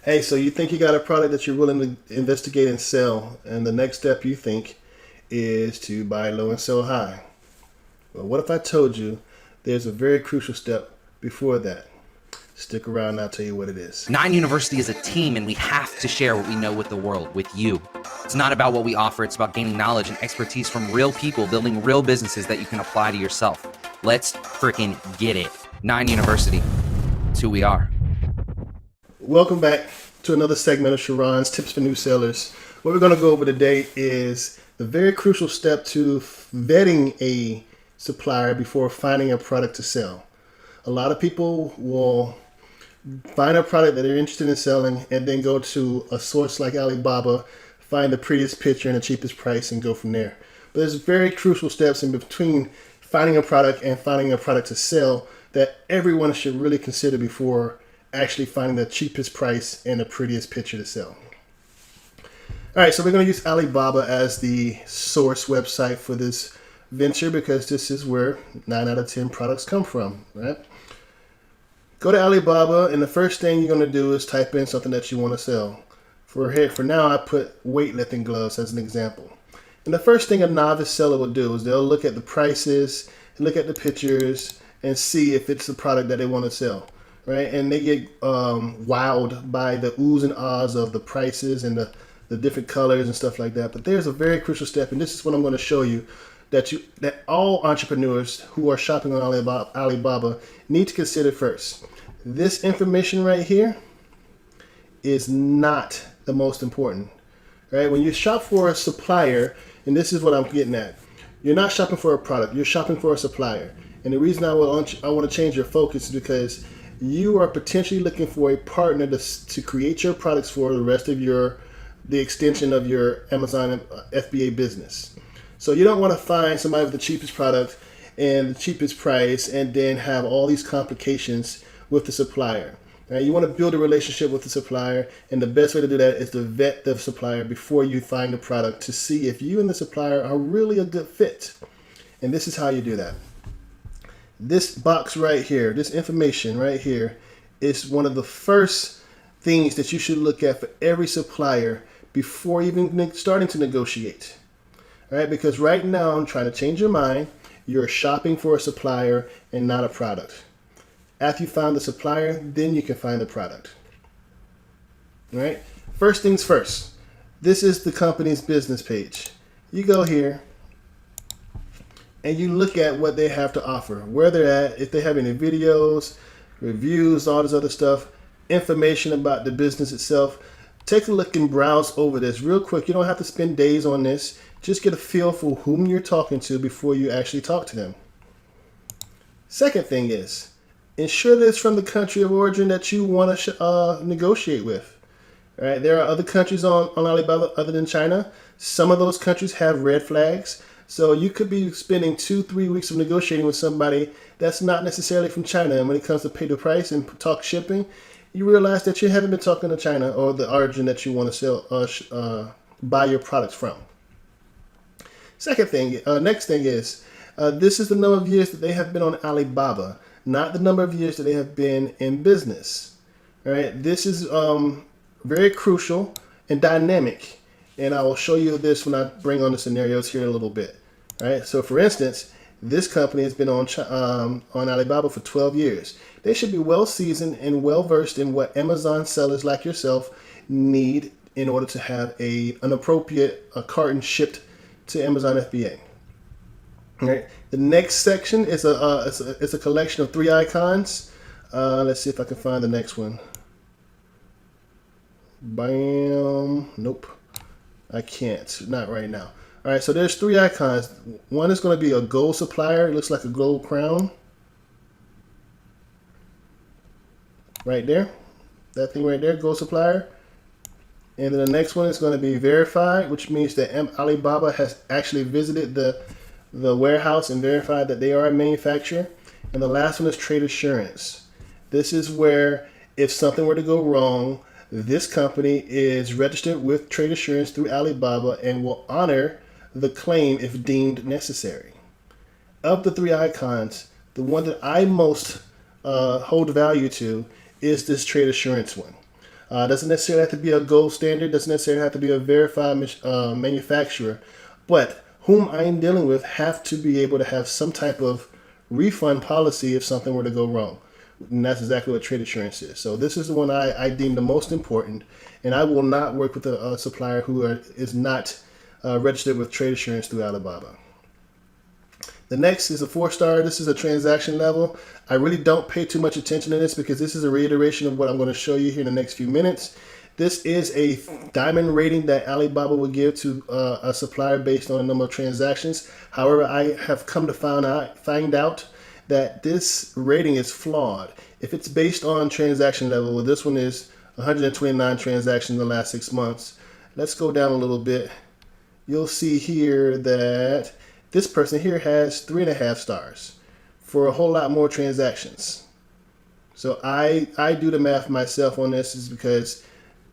Hey, so you think you got a product that you're willing to investigate and sell, and the next step you think is to buy low and sell high. Well, what if I told you there's a very crucial step before that? Stick around and I'll tell you what it is. Nine University is a team, and we have to share what we know with the world, with you. It's not about what we offer, it's about gaining knowledge and expertise from real people, building real businesses that you can apply to yourself. Let's freaking get it. Nine University. It's who we are. Welcome back to another segment of Sharon's Tips for New Sellers. What we're going to go over today is the very crucial step to vetting a supplier before finding a product to sell. A lot of people will find a product that they're interested in selling and then go to a source like Alibaba, find the prettiest picture and the cheapest price and go from there. But there's very crucial steps in between finding a product and finding a product to sell that everyone should really consider before actually finding the cheapest price and the prettiest picture to sell. All right, so we're going to use Alibaba as the source website for this venture because this is where 9 out of 10 products come from, right? Go to Alibaba, and the first thing you're going to do is type in something that you want to sell. For now, I put weightlifting gloves as an example. And the first thing a novice seller will do is they'll look at the prices, look at the pictures, and see if it's the product that they want to sell. Right, and they get wowed by the oohs and ahs of the prices and the different colors and stuff like that. But there's a very crucial step, and this is what I'm going to show you that all entrepreneurs who are shopping on Alibaba need to consider first. This information right here is not the most important. Right, when you shop for a supplier, and this is what I'm getting at, you're not shopping for a product, you're shopping for a supplier. And the reason I want to change your focus is because you are potentially looking for a partner to create your products for the rest of the extension of your Amazon FBA business. So you don't want to find somebody with the cheapest product and the cheapest price and then have all these complications with the supplier. Right? You want to build a relationship with the supplier, and the best way to do that is to vet the supplier before you find the product to see if you and the supplier are really a good fit. And this is how you do that. This box right here, this information right here, is one of the first things that you should look at for every supplier before even starting to negotiate. All right, because right now I'm trying to change your mind. You're shopping for a supplier and not a product. After you found the supplier, then you can find the product. All right, first things first. This is the company's business page. You go here and you look at what they have to offer, where they're at, if they have any videos, reviews, all this other stuff, information about the business itself. Take a look and browse over this real quick. You don't have to spend days on this. Just get a feel for whom you're talking to before you actually talk to them. Second thing is, ensure that it's from the country of origin that you want to negotiate with. All right, there are other countries on Alibaba other than China. Some of those countries have red flags. So you could be spending 2-3 weeks of negotiating with somebody that's not necessarily from China. And when it comes to pay the price and talk shipping, you realize that you haven't been talking to China or the origin that you want to sell, buy your products from. Next thing is, this is the number of years that they have been on Alibaba, not the number of years that they have been in business. All right, this is very crucial and dynamic. And I will show you this when I bring on the scenarios here in a little bit. All right. So, for instance, this company has been on Alibaba for 12 years. They should be well seasoned and well versed in what Amazon sellers like yourself need in order to have an appropriate carton shipped to Amazon FBA. All right. The next section is a collection of 3 icons. Let's see if I can find the next one. Bam. Nope. I can't, not right now. All right, so there's 3 icons. One is going to be a gold supplier. It looks like a gold crown. Right there. That thing right there, gold supplier. And then the next one is going to be verified, which means that Alibaba has actually visited the warehouse and verified that they are a manufacturer. And the last one is trade assurance. This is where if something were to go wrong, this company is registered with trade assurance through Alibaba and will honor the claim if deemed necessary. Of the 3 icons, the one that I most hold value to is this trade assurance one. Doesn't necessarily have to be a gold standard, doesn't necessarily have to be a verified manufacturer, but whom I am dealing with have to be able to have some type of refund policy if something were to go wrong. And that's exactly what trade assurance is. So this is the one I deem the most important, and I will not work with a supplier who is not registered with trade assurance through Alibaba. The next is a 4-star. This is a transaction level. I really don't pay too much attention to this because this is a reiteration of what I'm going to show you here in the next few minutes. This is a diamond rating that Alibaba will give to a supplier based on the number of transactions. However, I have come to find out that this rating is flawed. If it's based on transaction level, well, this one is 129 transactions in the last 6 months. Let's go down a little bit. You'll see here that this person here has 3.5 stars for a whole lot more transactions. So I do the math myself on this is because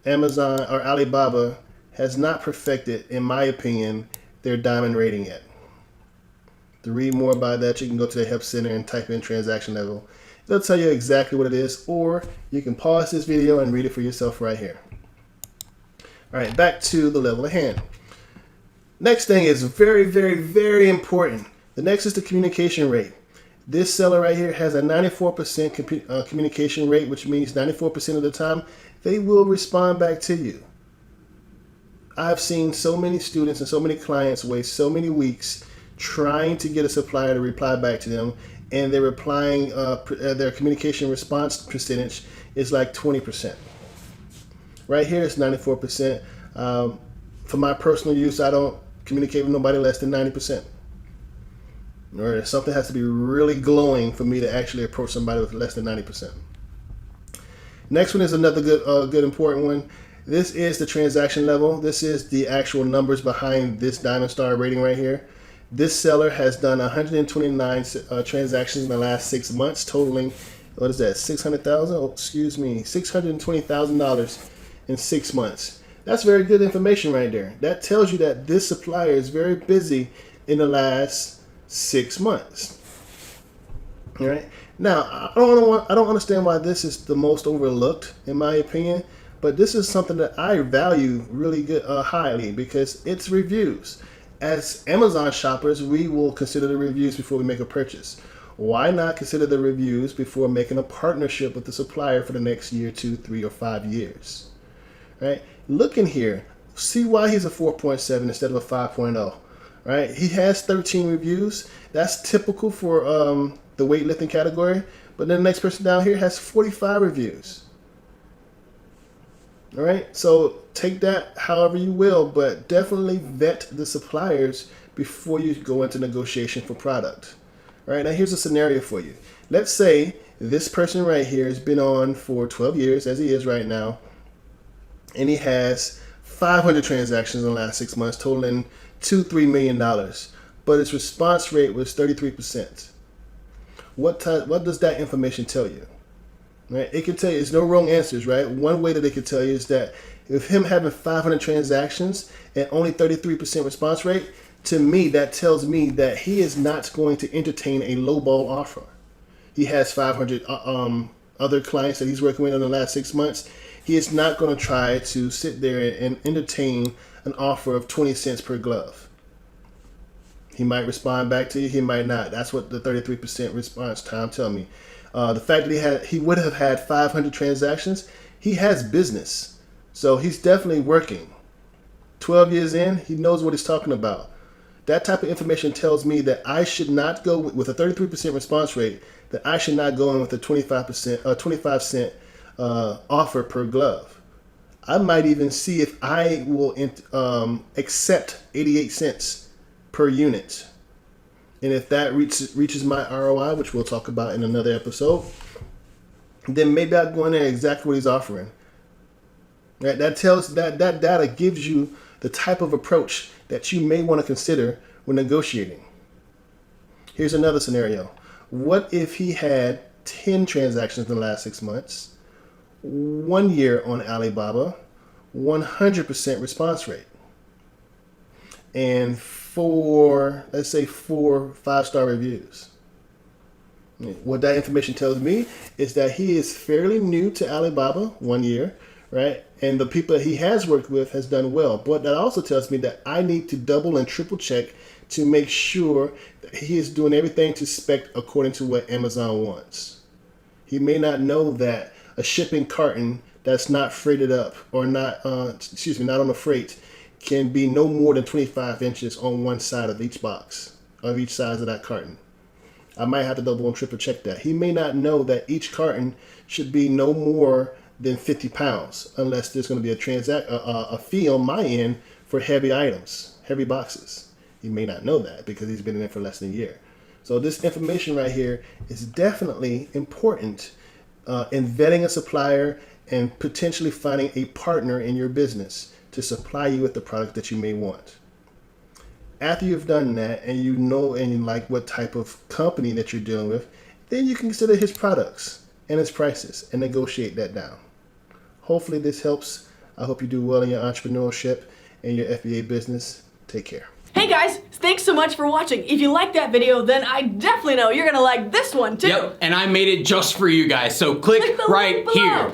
Amazon or Alibaba has not perfected, in my opinion, their diamond rating yet. To read more about that, you can go to the Help Center and type in transaction level. It'll tell you exactly what it is, or you can pause this video and read it for yourself right here. All right, back to the level at hand. Next thing is very, very, very important. The next is the communication rate. This seller right here has a 94% communication rate, which means 94% of the time they will respond back to you. I've seen so many students and so many clients waste so many weeks trying to get a supplier to reply back to them, and they're replying, their communication response percentage is like 20%. Right here it's 94%. For my personal use, I don't communicate with nobody less than 90%. Or something has to be really glowing for me to actually approach somebody with less than 90%. Next one is another good important one. This is the transaction level. This is the actual numbers behind this diamond star rating right here. This seller has done 129 transactions in the last 6 months, totaling, what is that, $620,000 in 6 months. That's very good information right there. That tells you that this supplier is very busy in the last 6 months. All right. Now, I don't understand why this is the most overlooked, in my opinion, but this is something that I value really good, highly, because it's reviews. As Amazon shoppers, we will consider the reviews before we make a purchase. Why not consider the reviews before making a partnership with the supplier for the next year, 2, 3, or 5 years? Right? Look in here. See why he's a 4.7 instead of a 5.0. Right? He has 13 reviews. That's typical for the weightlifting category. But then the next person down here has 45 reviews. All right? So take that however you will, but definitely vet the suppliers before you go into negotiation for product. All right? Now here's a scenario for you. Let's say this person right here has been on for 12 years, as he is right now, and he has 500 transactions in the last 6 months, totaling $2-3 million. But his response rate was 33%. What does that information tell you? Right? It can tell you, there's no wrong answers, right? One way that it could tell you is that if him having 500 transactions and only 33% response rate, to me, that tells me that he is not going to entertain a lowball offer. He has 500 other clients that he's working with in the last 6 months. He is not going to try to sit there and entertain an offer of 20 cents per glove. He might respond back to you, he might not. That's what the 33% response time tell me. The fact that he would have had 500 transactions, he has business. So he's definitely working. 12 years in, he knows what he's talking about. That type of information tells me that I should not go with a 33% response rate, that I should not go in with a 25 cent offer per glove. I might even see if I will accept 88 cents per unit. And if that reaches my ROI, which we'll talk about in another episode, then maybe I'll go in there exactly what he's offering. Right? That data gives you the type of approach that you may want to consider when negotiating. Here's another scenario. What if he had 10 transactions in the last 6 months, 1 year on Alibaba, 100% response rate, and let's say 4 5-star reviews? What that information tells me is that he is fairly new to Alibaba, 1 year, right? And the people that he has worked with has done well. But that also tells me that I need to double and triple check to make sure that he is doing everything to spec according to what Amazon wants. He may not know that a shipping carton that's not freighted up or not on a freight can be no more than 25 inches on one side of each box, of each size of that carton. I might have to double and triple check that. He may not know that each carton should be no more than 50 pounds unless there's going to be a fee on my end for heavy items, heavy boxes. He may not know that because he's been in there for less than a year. So this information right here is definitely important in vetting a supplier and potentially finding a partner in your business to supply you with the product that you may want. After you've done that and you know and you like what type of company that you're dealing with, then you can consider his products and his prices and negotiate that down. Hopefully this helps. I hope you do well in your entrepreneurship and your FBA business. Take care. Hey guys, thanks so much for watching. If you liked that video, then I definitely know you're gonna like this one too. Yep, and I made it just for you guys, so click the right link below. here.